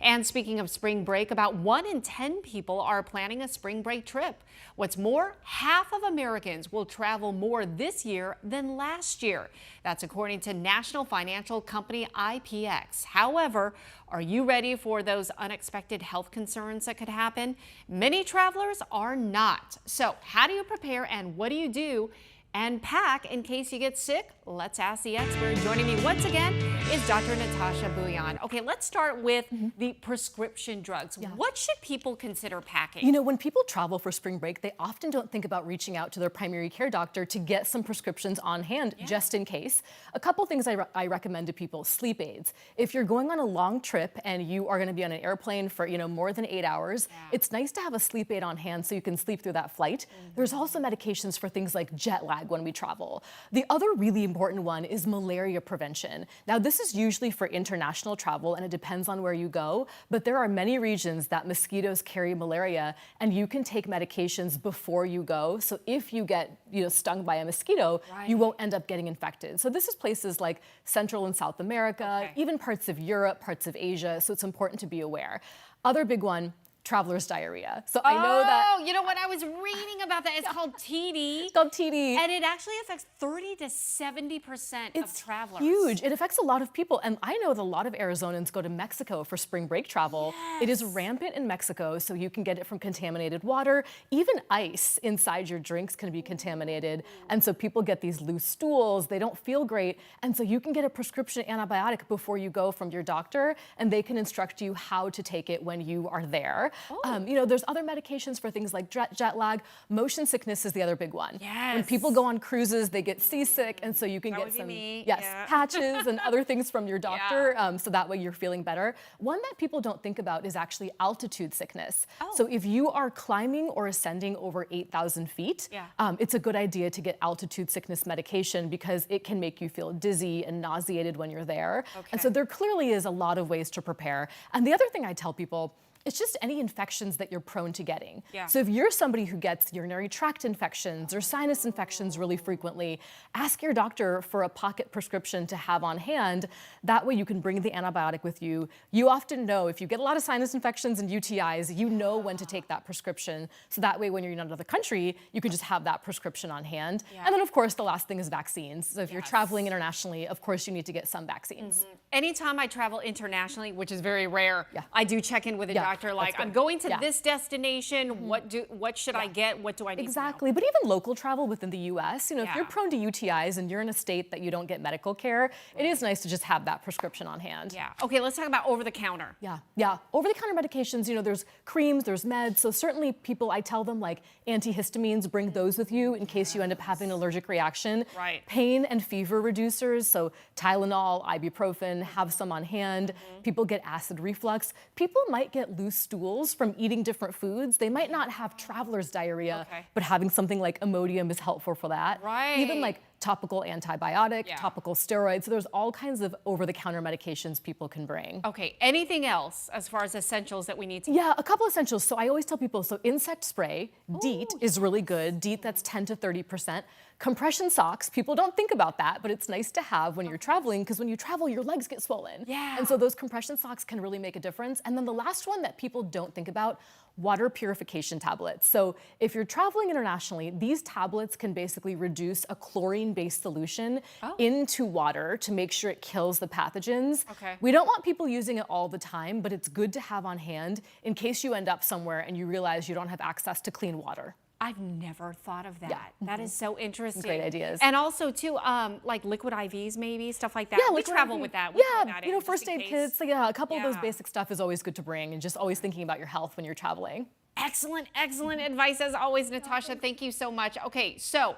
And speaking of spring break, about 1 in 10 people are planning a spring break trip. What's more, half of Americans will travel more this year than last year. That's according to national financial company IPX. However, are you ready for those unexpected health concerns that could happen? Many travelers are not. So how do you prepare and what do you do and pack in case you get sick? Let's ask the expert. Joining me once again is Dr. Natasha Bhuyan. Okay, let's start with the prescription drugs. Yeah. What should people consider packing? You know, when people travel for spring break, they often don't think about reaching out to their primary care doctor to get some prescriptions on hand just in case. A couple things I recommend to people: sleep aids. If you're going on a long trip and you are going to be on an airplane for, more than 8 hours, it's nice to have a sleep aid on hand so you can sleep through that flight. There's also medications for things like jet lag when we travel. The other really important one is malaria prevention. Now, this is usually for international travel and it depends on where you go, but there are many regions that mosquitoes carry malaria and you can take medications before you go. So if you get stung by a mosquito, you won't end up getting infected. So this is places like Central and South America, even parts of Europe, parts of Asia. So it's important to be aware. Other big one: traveler's diarrhea. So I know that. Oh, you know what? I was reading about that. It's called TD. It's called TD. And it actually affects 30 to 70% of travelers. It's huge. It affects a lot of people. And I know that a lot of Arizonans go to Mexico for spring break travel. It is rampant in Mexico, so you can get it from contaminated water. Even ice inside your drinks can be contaminated. And so people get these loose stools. They don't feel great. And so you can get a prescription antibiotic before you go from your doctor, and they can instruct you how to take it when you are there. There's other medications for things like jet lag. Motion sickness is the other big one. When people go on cruises, they get seasick, and so you can get some patches and other things from your doctor, so that way you're feeling better. One that people don't think about is actually altitude sickness. So if you are climbing or ascending over 8,000 feet, it's a good idea to get altitude sickness medication because it can make you feel dizzy and nauseated when you're there. And so there clearly is a lot of ways to prepare. And the other thing I tell people, it's just any infections that you're prone to getting. So if you're somebody who gets urinary tract infections or sinus infections really frequently, ask your doctor for a pocket prescription to have on hand. That way you can bring the antibiotic with you. You often know if you get a lot of sinus infections and UTIs, you know when to take that prescription. So that way when you're in another country, you can just have that prescription on hand. And then of course the last thing is vaccines. So if you're traveling internationally, of course you need to get some vaccines. Anytime I travel internationally, which is very rare, I do check in with a doctor. Like, I'm going to this destination. What should I get? What do I need Exactly. But even local travel within the U.S., if you're prone to UTIs and you're in a state that you don't get medical care, it is nice to just have that prescription on hand. Okay, let's talk about over-the-counter. Over-the-counter medications, there's creams, there's meds. So certainly people, I tell them, like antihistamines, bring those with you in case you end up having an allergic reaction. Pain and fever reducers, so Tylenol, ibuprofen, have some on hand. People get acid reflux. People might get loose stools from eating different foods. They might not have traveler's diarrhea, but having something like Imodium is helpful for that. Even like topical antibiotic, topical steroids. So there's all kinds of over-the-counter medications people can bring. Okay, anything else as far as essentials that we need to? A couple essentials. So I always tell people, so insect spray, DEET is really good. DEET, that's 10 to 30%. Compression socks, people don't think about that, but it's nice to have when you're traveling because when you travel, your legs get swollen. And so those compression socks can really make a difference. And then the last one that people don't think about, water purification tablets. So if you're traveling internationally, these tablets can basically reduce a chlorine-based solution into water to make sure it kills the pathogens. We don't want people using it all the time, but it's good to have on hand in case you end up somewhere and you realize you don't have access to clean water. I've never thought of that. That is so interesting. Great ideas. And also too, like liquid IVs maybe, stuff like that. We travel with that. First aid kits. A couple of those basic stuff is always good to bring, and just always thinking about your health when you're traveling. Excellent, excellent advice as always, Natasha. Thank you so much. Okay, so